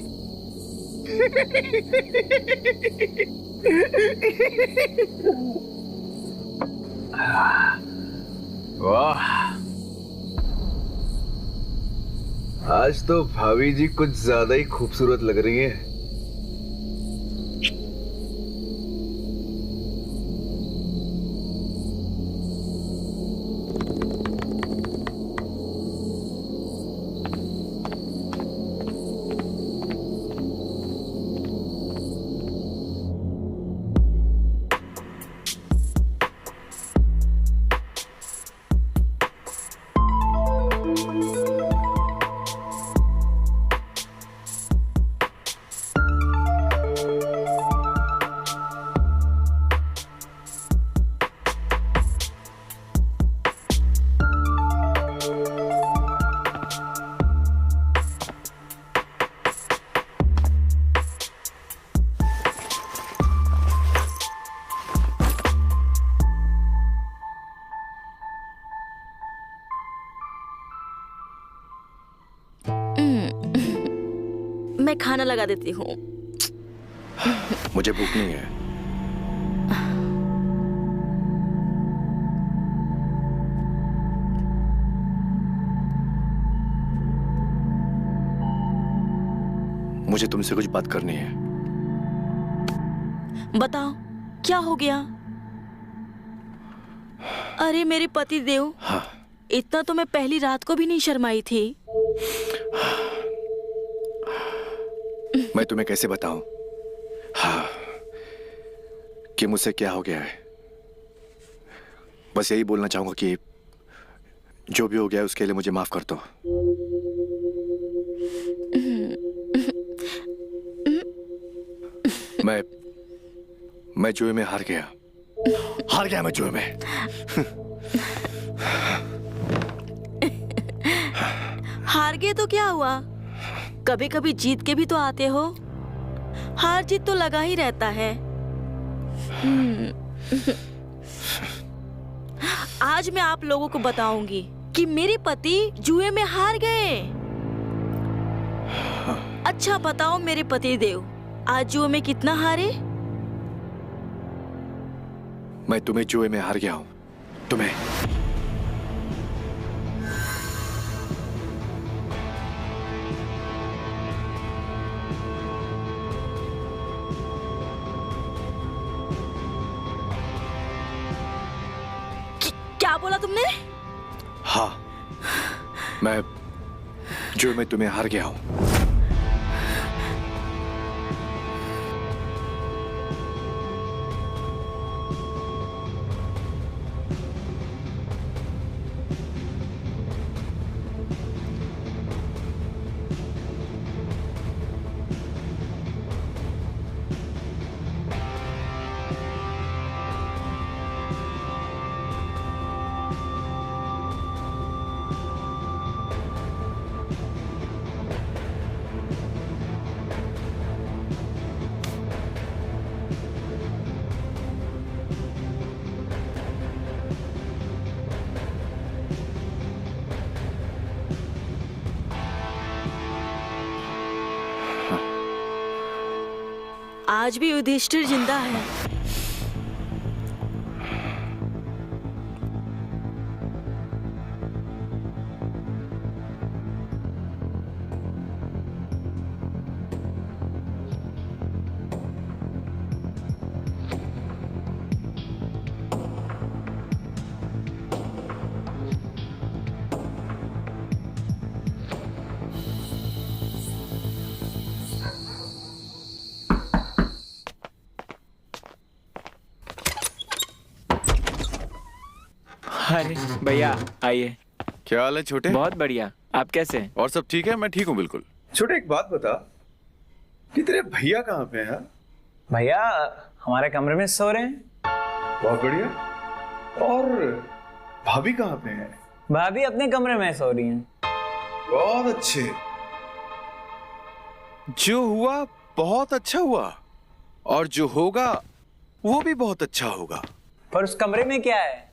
वाह, आज तो भाभी जी कुछ ज्यादा ही खूबसूरत लग रही हैं। मैं खाना लगा देती हूँ। मुझे भूख नहीं है। मुझे तुमसे कुछ बात करनी है। बताओ क्या हो गया? अरे मेरे पति देव, हाँ। इतना तो मैं पहली रात को भी नहीं शर्माई थी। मैं तुम्हें कैसे बताऊं हाँ कि मुझसे क्या हो गया है। बस यही बोलना चाहूंगा कि जो भी हो गया है उसके लिए मुझे माफ कर दो। मैं जुए में हार गया मैं जुए में। हार गए तो क्या हुआ? कभी कभी जीत के भी तो आते हो। हार जीत तो लगा ही रहता है। आज मैं आप लोगों को बताऊंगी कि मेरे पति जुए में हार गए। अच्छा बताओ मेरे पति देव, आज जुए में कितना हारे? मैं तुम्हें जुए में हार गया हूं। तुम्हें क्या बोला तुमने? हाँ, मैं जुए में तुम्हें हार गया हूं। आज भी युधिष्ठिर जिंदा है। अरे भैया आइए। क्या हाल है छोटे? बहुत बढ़िया, आप कैसे हैं? और सब ठीक है? मैं ठीक हूँ बिल्कुल। छोटे एक बात बता कि तेरे भैया कहाँ पे हैं? भैया हमारे कमरे में सो रहे हैं। बहुत बढ़िया। और भाभी कहाँ पे है? भाभी अपने कमरे में सो रही हैं। बहुत अच्छे। जो हुआ बहुत अच्छा हुआ, और जो होगा वो भी बहुत अच्छा होगा। पर उस कमरे में क्या है?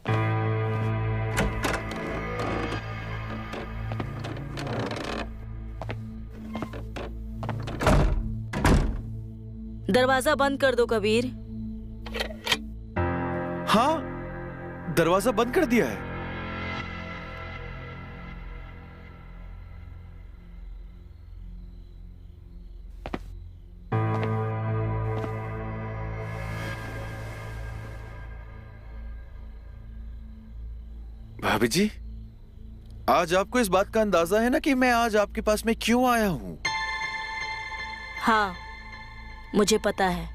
दरवाजा बंद कर दो कबीर। हाँ, दरवाजा बंद कर दिया है। भाभी जी, आज आपको इस बात का अंदाजा है ना कि मैं आज आपके पास में क्यों आया हूं? हाँ, मुझे पता है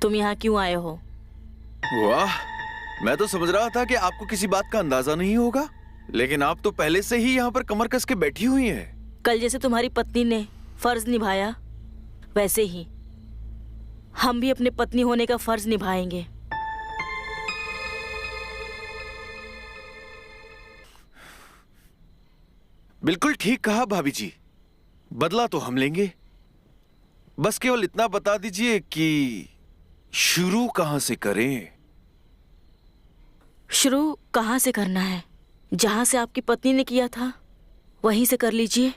तुम यहाँ क्यों आए हो। वाह, मैं तो समझ रहा था कि आपको किसी बात का अंदाजा नहीं होगा, लेकिन आप तो पहले से ही यहाँ पर कमर कस के बैठी हुई हैं। कल जैसे तुम्हारी पत्नी ने फर्ज निभाया, वैसे ही हम भी अपने पत्नी होने का फर्ज निभाएंगे। बिल्कुल ठीक कहा भाभी जी, बदला तो हम लेंगे। बस केवल इतना बता दीजिए कि शुरू कहां से करें? शुरू कहाँ से करना है? जहाँ से आपकी पत्नी ने किया था वहीं से कर लीजिए।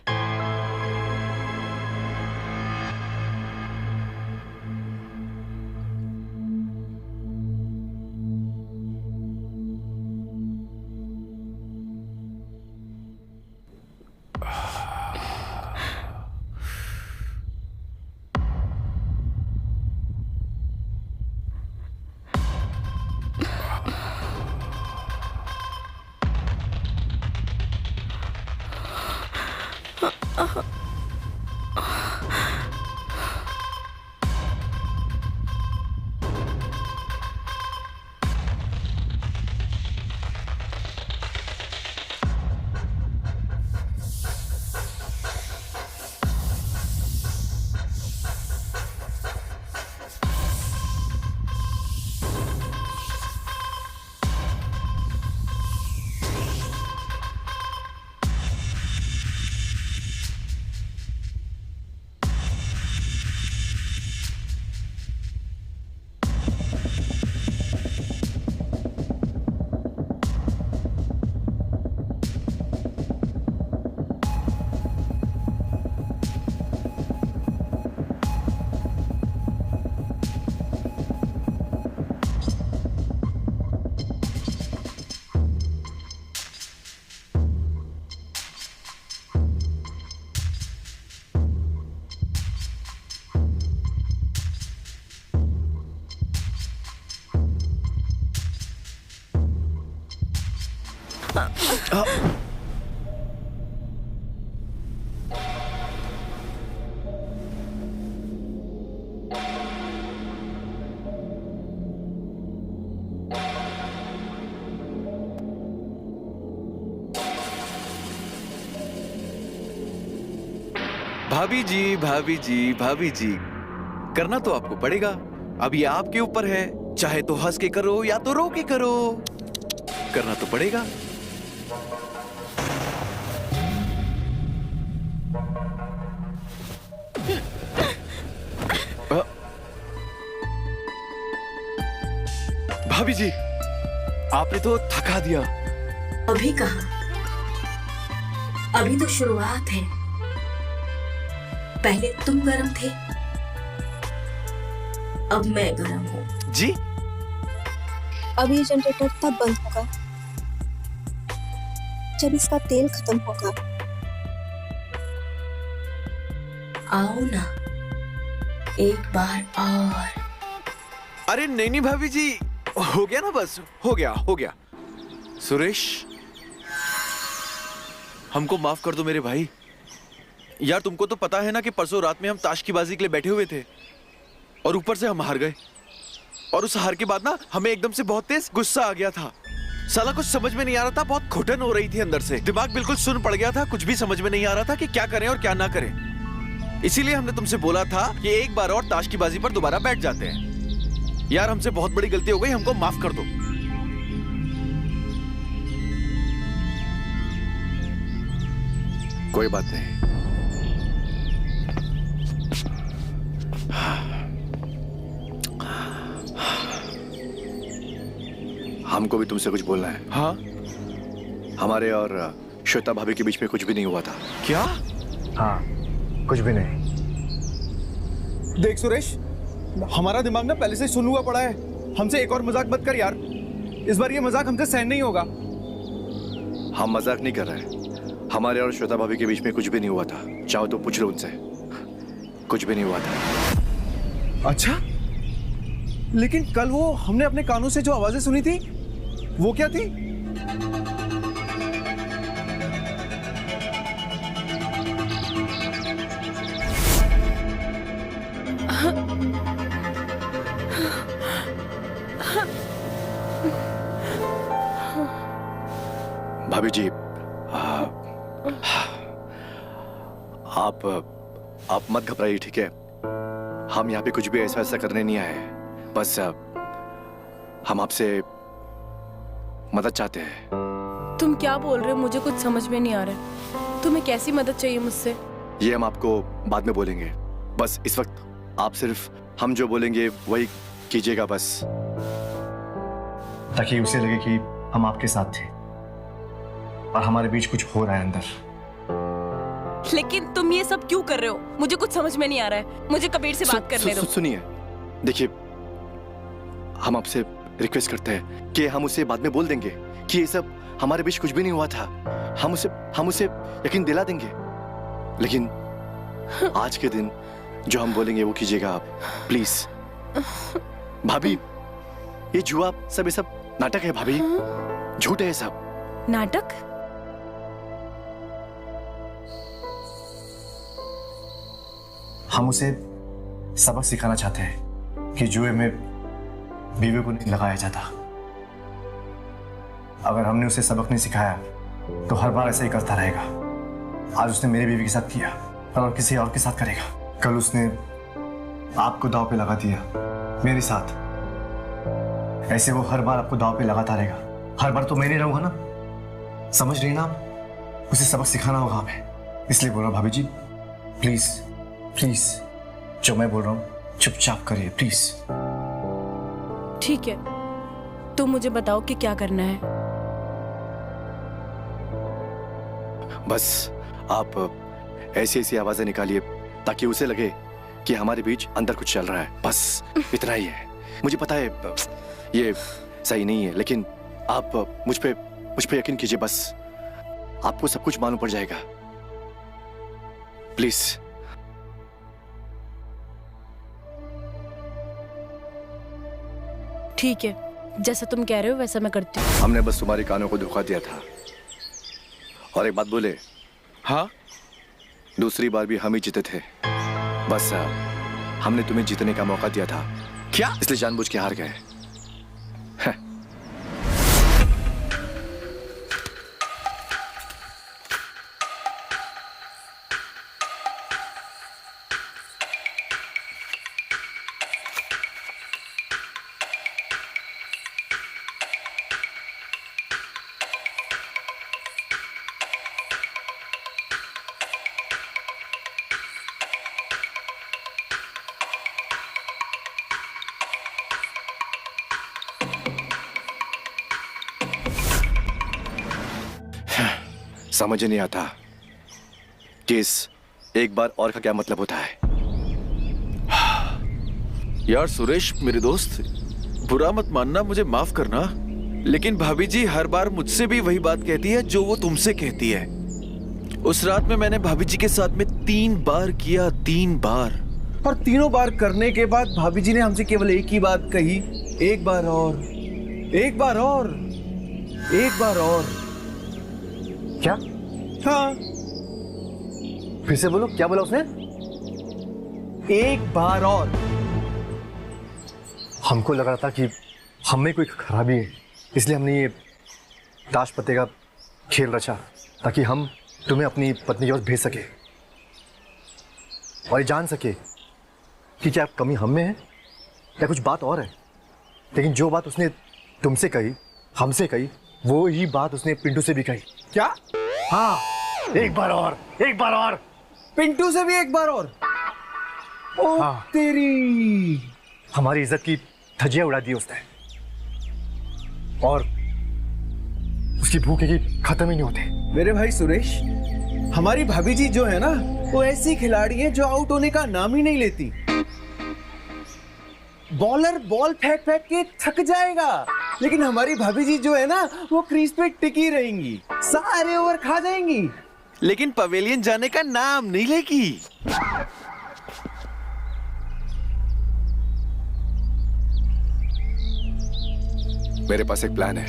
भाभी जी, भाभी जी, भाभी जी, करना तो आपको पड़ेगा। अब ये आपके ऊपर है, चाहे तो हंस के करो या तो रो के करो, करना तो पड़ेगा। भाभी जी, आपने तो थका दिया। अभी कहा, अभी तो शुरुआत है। पहले तुम गरम थे, अब मैं गरम हूँ। जी, अब ये जनरेटर तब बंद होगा जब इसका तेल खत्म होगा। आओ ना, एक बार और। अरे नहीं नहीं भाभी जी, हो गया ना, बस हो गया, हो गया। सुरेश, हमको माफ कर दो मेरे भाई। यार तुमको तो पता है ना कि परसों रात में हम ताश की बाजी के लिए बैठे हुए थे और ऊपर से हम हार गए, और उस हार के बाद ना हमें एकदम से बहुत तेज गुस्सा आ गया था। साला कुछ समझ में नहीं आ रहा था, बहुत घुटन हो रही थी अंदर से, दिमाग बिल्कुल सुन्न पड़ गया था, कुछ भी समझ में नहीं आ रहा था कि क्या करें और क्या ना करें। इसीलिए हमने तुमसे बोला था कि एक बार और ताश की बाजी पर दोबारा बैठ जाते हैं। यार हमसे बहुत बड़ी गलती हो गई, हमको माफ कर दो। कोई बात नहीं। हमको भी तुमसे कुछ बोलना है। हाँ, हमारे और श्वेता भाभी के बीच में कुछ भी नहीं हुआ था। क्या? हाँ, कुछ भी नहीं। देख सुरेश, हमारा दिमाग ना पहले से सुन हुआ पड़ा है, हमसे एक और मजाक मत कर यार। इस बार ये मजाक हमसे सहन नहीं होगा। हम मजाक नहीं कर रहे। हमारे और श्वेता भाभी के बीच में कुछ भी नहीं हुआ था। चाहो तो पूछ लो उनसे, कुछ भी नहीं हुआ था। अच्छा, लेकिन कल वो हमने अपने कानों से जो आवाजें सुनी थी, वो क्या थी? भाभी जी, आप मत घबराइए, ठीक है? हम यहाँ पे कुछ भी ऐसा ऐसा करने नहीं आए। बस हम आपसे मदद चाहते हैं। तुम क्या बोल रहे हो? मुझे कुछ समझ में नहीं आ रहा है। तुम्हें कैसी मदद चाहिए मुझसे? ये हम आपको बाद में बोलेंगे। बस इस वक्त आप सिर्फ हम जो बोलेंगे वही कीजिएगा, बस ताकि उसे लगे कि हम आपके साथ थे और हमारे बीच कुछ हो रहा है अंदर। लेकिन तुम ये सब क्यों कर रहे हो? मुझे कुछ समझ में नहीं आ रहा है। मुझे कबीर से बात करने दो। सुनिए, देखिए, हम आपसे रिक्वेस्ट करते हैं कि हम उसे बाद में बोल देंगे कि ये सब हमारे बीच कुछ भी नहीं हुआ था। हम उसे यकीन दिला देंगे, लेकिन आज के दिन जो हम बोलेंगे वो कीजिएगा आप, प्लीज। भाभी, ये जुआ सब, ये सब नाटक है भाभी, झूठ है ये सब। नाटक? हम उसे सबक सिखाना चाहते हैं कि जुए में बीवी को नहीं लगाया जाता। अगर हमने उसे सबक नहीं सिखाया तो हर बार ऐसा ही करता रहेगा। आज उसने मेरी बीवी के साथ किया, और किसी और के साथ करेगा। कल उसने आपको दांव पे लगा दिया मेरे साथ। ऐसे वो हर बार आपको दांव पे लगाता रहेगा। हर बार तो मैं नहीं रहूंगा ना, समझ रही ना आप? उसे सबक सिखाना होगा हमें। इसलिए बोल रहा हूं भाभी जी, प्लीज प्लीज, जो मैं बोल रहा हूं चुपचाप करिए प्लीज। ठीक है, तुम मुझे बताओ कि क्या करना है। बस आप ऐसी ऐसी आवाजें निकालिए ताकि उसे लगे कि हमारे बीच अंदर कुछ चल रहा है। बस इतना ही है। मुझे पता है ये सही नहीं है, लेकिन आप मुझ पे यकीन कीजिए। बस आपको सब कुछ मालूम पड़ जाएगा, प्लीज। ठीक है, जैसा तुम कह रहे हो वैसा मैं करती हूँ। हमने बस तुम्हारे कानों को धोखा दिया था, और एक बात बोले, हाँ दूसरी बार भी हम ही जीते थे। बस हमने तुम्हें जीतने का मौका दिया था, क्या? इसलिए जानबूझ के हार गए। समझ नहीं आता कि इस एक बार और का क्या मतलब होता है। यार सुरेश मेरे दोस्त, बुरा मत मानना, मुझे माफ करना, लेकिन भाभी जी हर बार मुझसे भी वही बात कहती है जो वो तुमसे कहती है। उस रात में मैंने भाभी जी के साथ में 3 बार किया, 3 बार, और तीनों बार करने के बाद भाभी जी ने हमसे केवल एक ही बात कही, एक बार और, एक बार और, एक बार और। क्या? हाँ, फिर से बोलो, क्या बोला उसने? एक बार और। हमको लग रहा था कि हम में कोई खराबी है, इसलिए हमने ये ताश पत्ते का खेल रचा ताकि हम तुम्हें अपनी पत्नी की ओर भेज सके और ये जान सके कि क्या कमी हम में है या कुछ बात और है। लेकिन जो बात उसने तुमसे कही, हमसे कही, वो ही बात उसने पिंटू से भी कही। क्या? हाँ, एक बार और, एक बार और। पिंटू से भी एक बार और? ओ हाँ। तेरी, हमारी इज्जत की धज्जियां उड़ा दी उसने, और उसकी भूख की खत्म ही नहीं होते। मेरे भाई सुरेश, हमारी भाभी जी जो है ना, वो ऐसी खिलाड़ी है जो आउट होने का नाम ही नहीं लेती। बॉलर बॉल फेंक फेंक के थक जाएगा, लेकिन हमारी भाभी जी जो है ना, वो क्रीज पे टिकी रहेंगी, सारे ओवर खा जाएंगी, लेकिन पवेलियन जाने का नाम नहीं लेगी। मेरे पास एक प्लान है,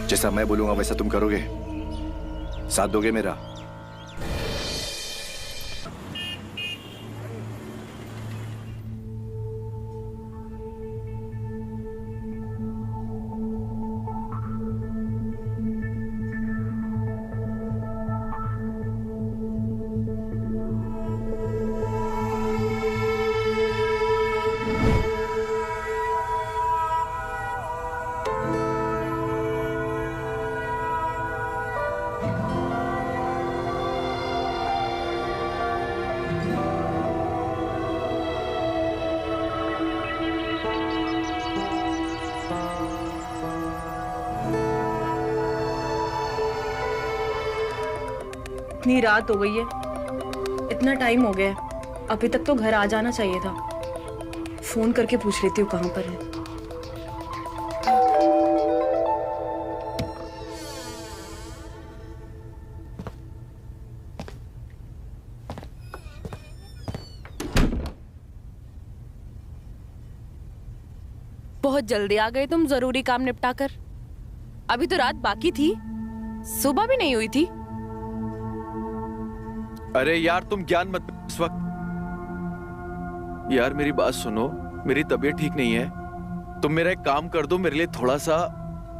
जैसा मैं बोलूंगा वैसा तुम करोगे, साथ दोगे मेरा? इतनी रात हो गई है, इतना टाइम हो गया है, अभी तक तो घर आ जाना चाहिए था। फोन करके पूछ लेती हूँ कहाँ पर है। बहुत जल्दी आ गए तुम जरूरी काम निपटा कर। अभी तो रात बाकी थी, सुबह भी नहीं हुई थी। अरे यार तुम ज्ञान मत इस वक्त। यार मेरी बात सुनो, मेरी तबीयत ठीक नहीं है, तुम मेरा एक काम कर दो, मेरे लिए थोड़ा सा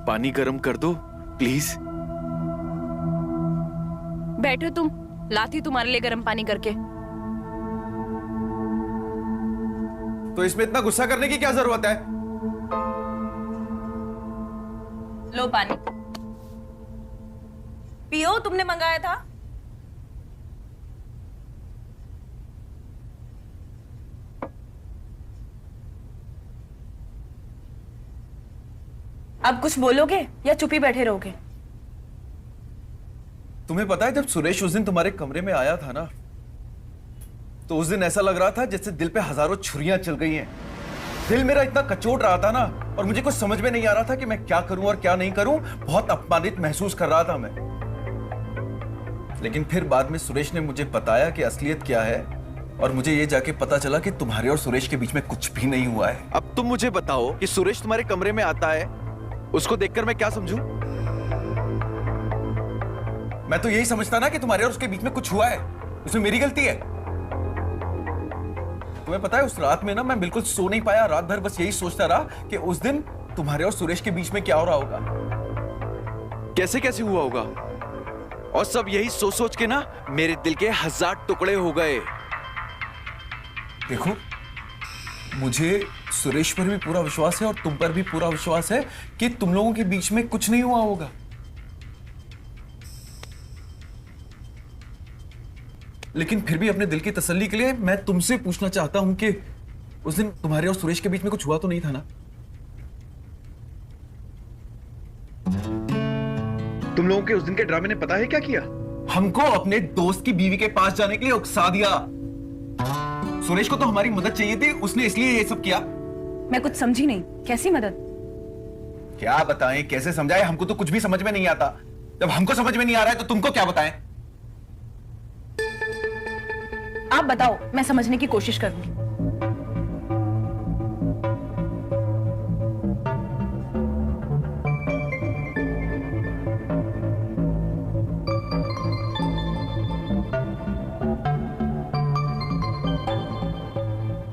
पानी गर्म कर दो प्लीज। बैठो तुम, लाती तुम्हारे लिए गर्म पानी करके। तो इसमें इतना गुस्सा करने की क्या जरूरत है? लो पानी पियो, तुमने मंगाया था। अब कुछ बोलोगे या चुप ही बैठे रहोगे? तुम्हें पता है, जब सुरेश उस दिन तुम्हारे कमरे में आया था ना, तो उस दिन ऐसा लग रहा था जैसे दिल पे हजारों छुरियां चल गई हैं। दिल मेरा इतना कचोट रहा था ना, और मुझे कुछ समझ में नहीं आ रहा था कि मैं क्या करूं और क्या नहीं करूं। बहुत अपमानित महसूस कर रहा था मैं। लेकिन फिर बाद में सुरेश ने मुझे बताया कि असलियत क्या है, और मुझे ये जाके पता चला कि तुम्हारे और सुरेश के बीच में कुछ भी नहीं हुआ है। अब तुम मुझे बताओ कि सुरेश तुम्हारे कमरे में आता है, उसको देखकर मैं क्या समझूं? मैं तो यही समझता ना कि तुम्हारे और उसके बीच में कुछ हुआ है, उसमें मेरी गलती है। तुम्हें पता है उस रात में ना मैं बिल्कुल सो नहीं पाया, रात भर बस यही सोचता रहा कि उस दिन तुम्हारे और सुरेश के बीच में क्या हो रहा होगा। कैसे कैसे हुआ होगा, और सब यही सोच सोच के ना मेरे दिल के 1000 टुकड़े हो गए। देखो, मुझे सुरेश पर भी पूरा विश्वास है और तुम पर भी पूरा विश्वास है कि तुम लोगों के बीच में कुछ नहीं हुआ होगा। लेकिन फिर भी अपने दिल की तसल्ली के लिए मैं तुमसे पूछना चाहता हूं कि उस दिन तुम्हारे और सुरेश के बीच में कुछ हुआ तो नहीं था ना? तुम लोगों के उस दिन के ड्रामे ने पता है क्या किया? हमको अपने दोस्त की बीवी के पास जाने के लिए उकसा दिया। सुरेश को तो हमारी मदद चाहिए थी, उसने इसलिए ये सब किया। मैं कुछ समझी नहीं, कैसी मदद? क्या बताएं, कैसे समझाएं? हमको तो कुछ भी समझ में नहीं आता। जब हमको समझ में नहीं आ रहा है तो तुमको क्या बताएं? आप बताओ, मैं समझने की कोशिश करूंगी।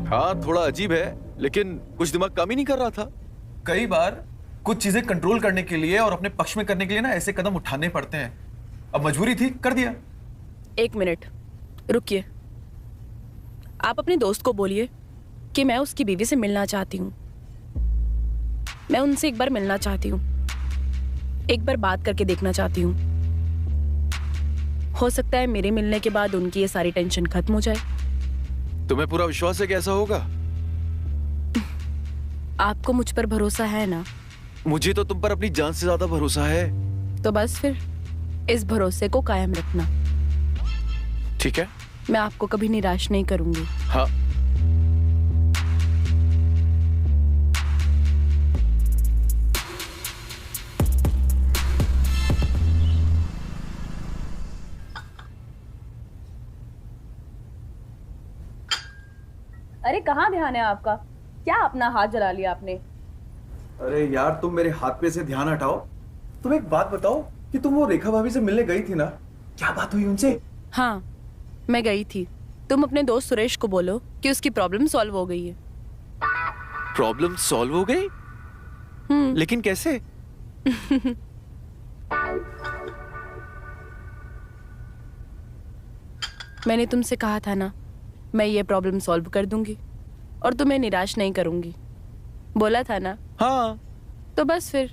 हाँ, थोड़ा अजीब है, लेकिन कुछ दिमाग काम ही नहीं कर रहा था। कई बार कुछ चीजें कंट्रोल करने के लिए और अपने पक्ष में करने के लिए ना ऐसे कदम उठाने पड़ते हैं। अब मजबूरी थी, कर दिया। 1 मिनट रुकिए। आप अपने दोस्त को बोलिए कि मैं उसकी बीवी से मिलना चाहती हूँ। मैं उनसे एक बार मिलना चाहती हूँ, एक बार बात करके देखना चाहती हूँ। हो सकता है मेरे मिलने के बाद उनकी ये सारी टेंशन खत्म हो जाए। तुम्हें पूरा विश्वास है कि ऐसा होगा? आपको मुझ पर भरोसा है ना? मुझे तो तुम पर अपनी जान से ज्यादा भरोसा है। तो बस फिर इस भरोसे को कायम रखना। ठीक है, मैं आपको कभी निराश नहीं करूंगी। हाँ। अरे कहाँ ध्यान है आपका? क्या अपना हाथ जला लिया आपने? अरे यार, तुम मेरे हाथ पे से ध्यान हटाओ। तुम एक बात बताओ कि तुम वो रेखा भाभी से मिलने गई थी ना, क्या बात हुई उनसे? हाँ, मैं गई थी। तुम अपने दोस्त सुरेश को बोलो कि उसकी प्रॉब्लम सॉल्व हो गई है। प्रॉब्लम सॉल्व हो गई? लेकिन कैसे? मैंने तुमसे कहा था ना, मैं ये प्रॉब्लम सॉल्व कर दूंगी और तुम्हें निराश नहीं करूंगी। बोला था ना? हाँ। तो बस फिर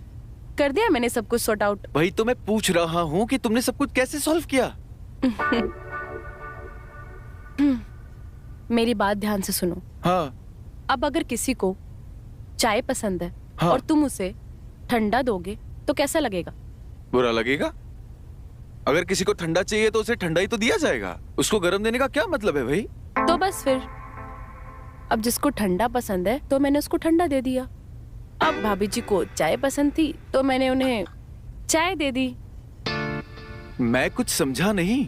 कर दिया मैंने सब कुछ सॉर्ट आउट। वही तो मैं पूछ रहा हूँ कि तुमने सब कुछ कैसे सॉल्व किया? मेरी बात ध्यान से सुनो। हाँ। अब अगर किसी को चाय पसंद है, हाँ। और तुम उसे ठंडा दोगे तो कैसा लगेगा? बुरा लगेगा। अगर किसी को ठंडा चाहिए तो उसे ठंडा ही तो दिया जाएगा, उसको गर्म देने का क्या मतलब है भाई? तो बस फिर अब जिसको ठंडा पसंद है तो मैंने उसको ठंडा दे दिया। अब भाभी जी को चाय पसंद थी तो मैंने उन्हें चाय दे दी। मैं कुछ समझा नहीं।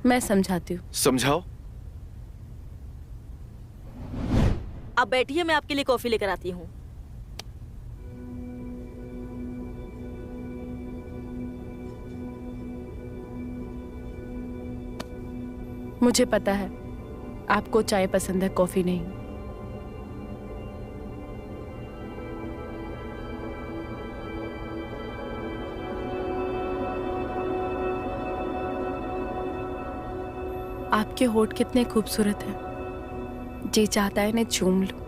मैं समझाती हूँ। समझाओ। आप बैठिए, मैं आपके लिए कॉफी लेकर आती हूँ। मुझे पता है आपको चाय पसंद है, कॉफी नहीं। आपके होठ कितने खूबसूरत हैं, जी चाहता है इन्हें चूम लूं।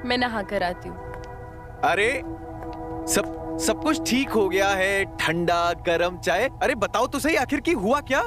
मैं नहा कर आती हूँ। अरे सब कुछ ठीक हो गया है, ठंडा गरम चाय। अरे बताओ तो सही, आखिर की हुआ क्या?